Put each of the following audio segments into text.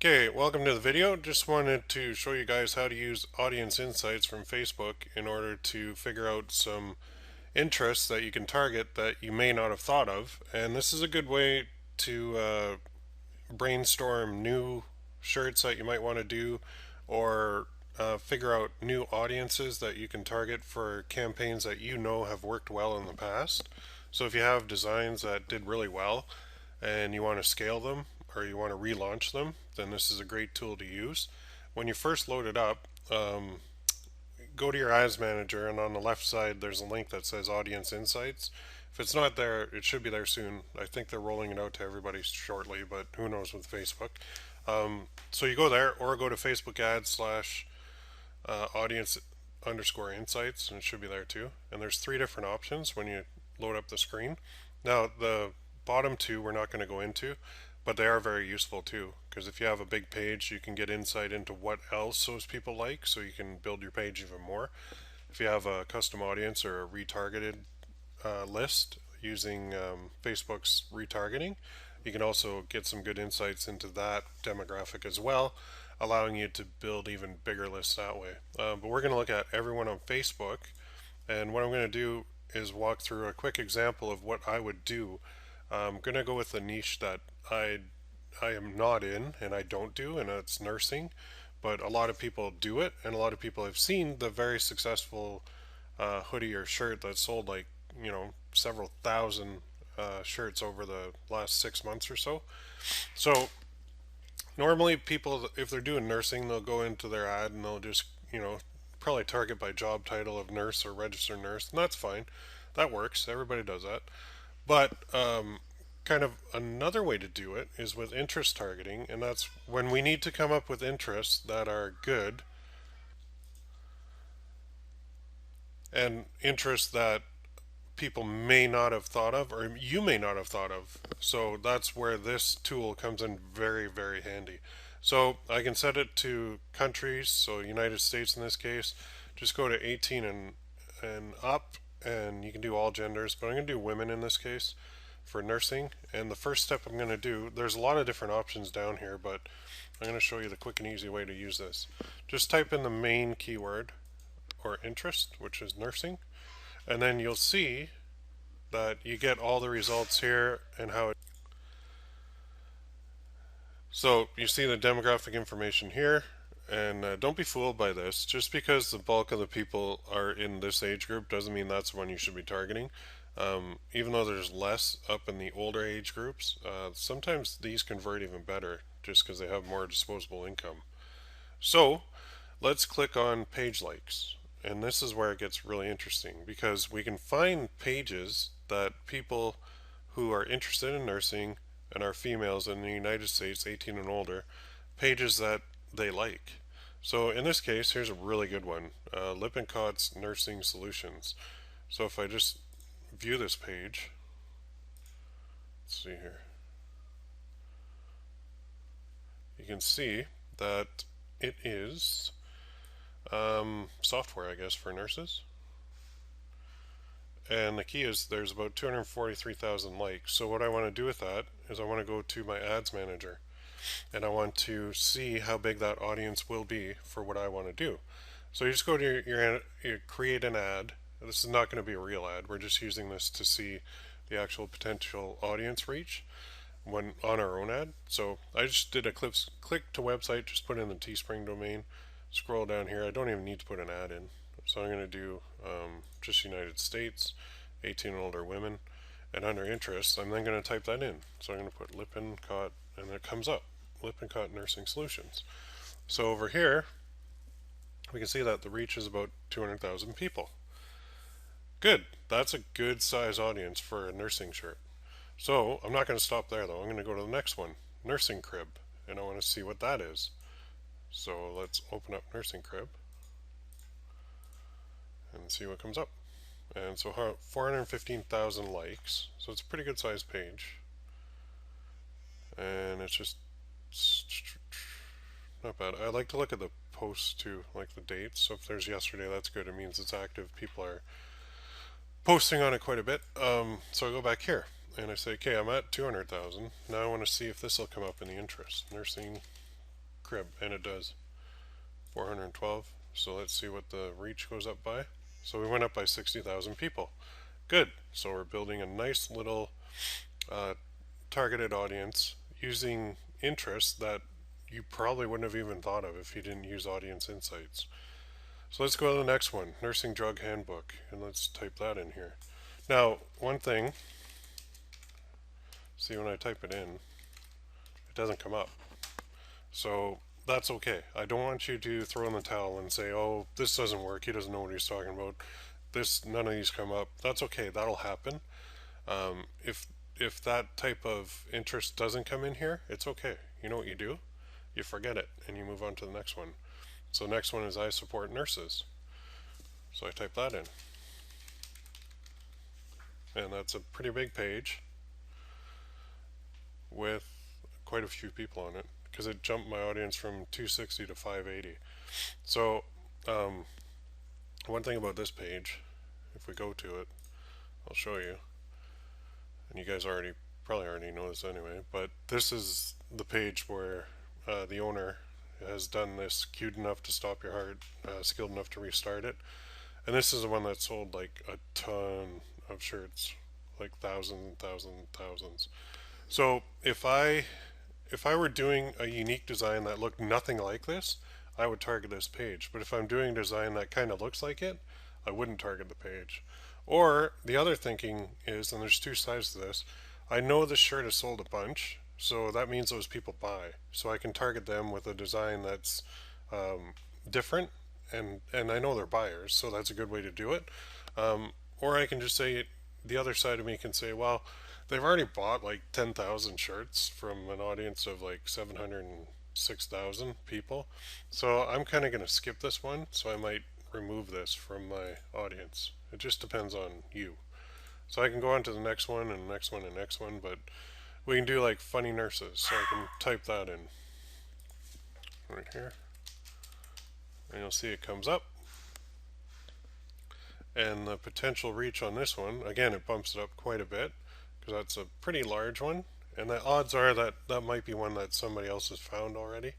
Okay, welcome to the video. Just wanted to show you guys how to use audience insights from Facebook in order to figure out some interests that you can target that you may not have thought of. And this is a good way to brainstorm new shirts that you might want to do, or figure out new audiences that you can target for campaigns that you know have worked well in the past. So if you have designs that did really well and you want to scale them or you want to relaunch them, then this is a great tool to use. When you first load it up, go to your ads manager, and on the left side there's a link that says audience insights. If it's not there, it should be there soon. I think they're rolling it out to everybody shortly, but who knows with Facebook. So you go there, or go to Facebook ads slash audience underscore insights, and it should be there too. And there's three different options when you load up the screen. Now the bottom two we're not going to go into, but they are very useful too, because if you have a big page, you can get insight into what else those people like, so you can build your page even more. If you have a custom audience or a retargeted list using Facebook's retargeting, you can also get some good insights into that demographic as well, allowing you to build even bigger lists that way. But we're going to look at everyone on Facebook, and what I'm going to do is walk through a quick example of what I would do. I'm going to go with a niche that I am not in and I don't do, and it's nursing. But a lot of people do it, and a lot of people have seen the very successful hoodie or shirt that sold like, several thousand shirts over the last 6 months or so. So normally people, if they're doing nursing, they'll go into their ad and they'll just, probably target by job title of nurse or registered nurse, and that's fine. That works. Everybody does that. But kind of another way to do it is with interest targeting, and that's when we need to come up with interests that are good and interests that people may not have thought of, or you may not have thought of. So that's where this tool comes in very, very handy. So I can set it to countries, so United States in this case. Just go to 18 and up, and you can do all genders, but I'm going to do women in this case for nursing. And the first step I'm going to do, there's a lot of different options down here, but I'm going to show you the quick and easy way to use this. Just type in the main keyword or interest, which is nursing, and then you'll see that you get all the results here and how it. So you see the demographic information here, and don't be fooled by this. Just because the bulk of the people are in this age group doesn't mean that's the one you should be targeting. Even though there's less up in the older age groups, sometimes these convert even better just because they have more disposable income. So let's click on page likes. And this is where it gets really interesting, because we can find pages that people who are interested in nursing and are females in the United States, 18 and older, pages that they like. So in this case, here's a really good one, Lippincot's Nursing Solutions. So if I just view this page, let's see here, you can see that it is software, I guess, for nurses. And the key is there's about 243,000 likes. So what I want to do with that is I want to go to my ads manager, and I want to see how big that audience will be for what I want to do. So you just go to your create an ad. This is not going to be a real ad. We're just using this to see the actual potential audience reach when on our own ad. So I just did a click to website, just put in the Teespring domain, scroll down here. I don't even need to put an ad in. So I'm going to do just United States, 18 and older women, and under interests, I'm then going to type that in. So I'm going to put Lippincott, and it comes up, Lippincott Nursing Solutions. So over here, we can see that the reach is about 200,000 people. Good. That's a good size audience for a nursing shirt. So I'm not going to stop there though. I'm going to go to the next one, nursing crib, and I want to see what that is. So let's open up nursing crib and see what comes up. And so 415,000 likes, so it's a pretty good sized page, and it's just not bad. I like to look at the posts too, like the dates. So if there's yesterday, that's good. It means it's active. People are posting on it quite a bit. So I go back here and I say, okay, I'm at 200,000. Now I want to see if this will come up in the interest. Nursing crib, and it does 412. So let's see what the reach goes up by. So we went up by 60,000 people. Good. So we're building a nice little uh, targeted audience using interests that you probably wouldn't have even thought of if you didn't use audience insights. So let's go to the next one, nursing drug handbook, and let's type that in here. Now, one thing, see when I type it in, it doesn't come up. So that's okay. I don't want you to throw in the towel and say, oh, this doesn't work, he doesn't know what he's talking about, none of these come up. That's okay, that'll happen. If that type of interest doesn't come in here, it's okay. You know what you do? You forget it and you move on to the next one. So the next one is I support nurses. So I type that in. And that's a pretty big page with quite a few people on it because it jumped my audience from 260 to 580. So one thing about this page, if we go to it, I'll show you. And you guys probably already know this anyway, but this is the page where the owner has done this, queued enough to stop your heart, skilled enough to restart it. And this is the one that sold like a ton of shirts, like thousands. So if I were doing a unique design that looked nothing like this, I would target this page. But if I'm doing a design that kind of looks like it, I wouldn't target the page. Or the other thinking is, and there's two sides to this, I know this shirt has sold a bunch, so that means those people buy. So I can target them with a design that's different, and I know they're buyers, so that's a good way to do it. Or I can just say, the other side of me can say, well, they've already bought like 10,000 shirts from an audience of like 706,000 people. So I'm kind of going to skip this one, so I might remove this from my audience. It just depends on you. So I can go on to the next one and next one and next one, but we can do like funny nurses. So I can type that in right here. And you'll see it comes up. And the potential reach on this one, again, it bumps it up quite a bit because that's a pretty large one. And the odds are that that might be one that somebody else has found already,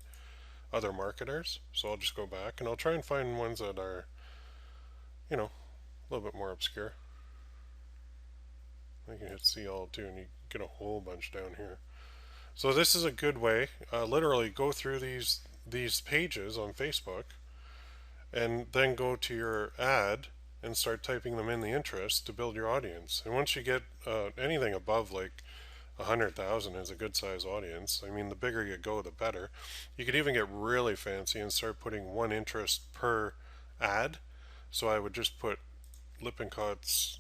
other marketers. So I'll just go back and I'll try and find ones that are, you know, a little bit more obscure. I can hit see all too, and you get a whole bunch down here. So this is a good way. Literally go through these pages on Facebook, and then go to your ad and start typing them in the interest to build your audience. And once you get anything above like 100,000 is a good size audience. I mean, the bigger you go, the better. You could even get really fancy and start putting one interest per ad. So I would just put Lippincot's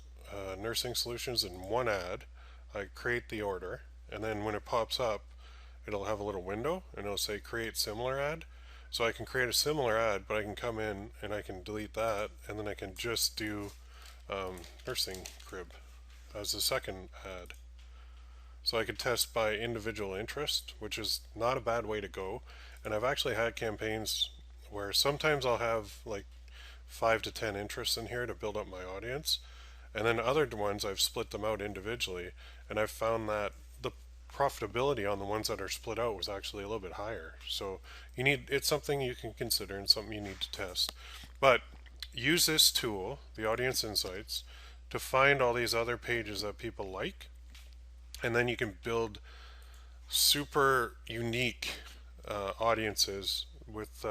nursing solutions in one ad. I create the order, and then when it pops up, it'll have a little window and it'll say create similar ad. So I can create a similar ad, but I can come in and I can delete that, and then I can just do nursing crib as a second ad. So I could test by individual interest, which is not a bad way to go. And I've actually had campaigns where sometimes I'll have like 5 to 10 interests in here to build up my audience. And then other ones I've split them out individually, and I've found that the profitability on the ones that are split out was actually a little bit higher. So it's something you can consider and something you need to test. But use this tool, the Audience Insights, to find all these other pages that people like, and then you can build super unique audiences with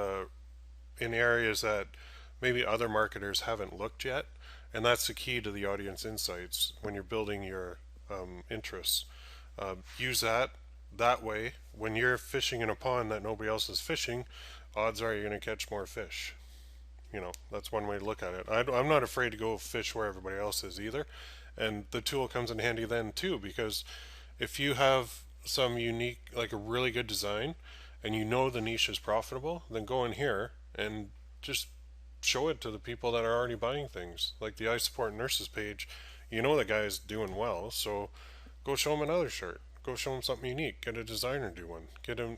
in areas that maybe other marketers haven't looked yet. And that's the key to the Audience Insights when you're building your interests. Use that way. When you're fishing in a pond that nobody else is fishing, odds are you're going to catch more fish. You know, that's one way to look at it. I'm not afraid to go fish where everybody else is either. And the tool comes in handy then too, because if you have some unique, like a really good design, and you know the niche is profitable, then go in here and just show it to the people that are already buying things. Like the I Support Nurses page, you know the guy's doing well, so go show him another shirt. Go show him something unique. Get a designer do one. Get him,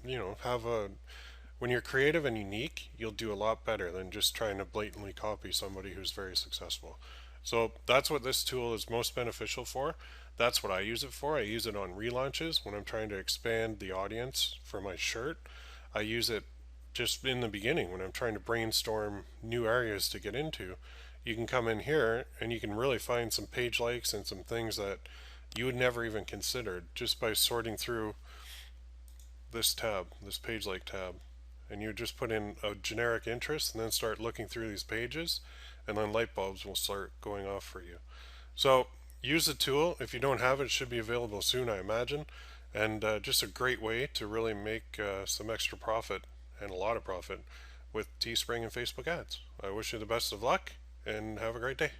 when you're creative and unique, you'll do a lot better than just trying to blatantly copy somebody who's very successful. So that's what this tool is most beneficial for. That's what I use it for. I use it on relaunches when I'm trying to expand the audience for my shirt. I use it just in the beginning when I'm trying to brainstorm new areas to get into, you can come in here and you can really find some page likes and some things that you would never even considered just by sorting through this tab, this page like tab. And you just put in a generic interest and then start looking through these pages, and then light bulbs will start going off for you. So use the tool. If you don't have it, it should be available soon, I imagine. And just a great way to really make some extra profit, and a lot of profit, with Teespring and Facebook ads. I wish you the best of luck and have a great day.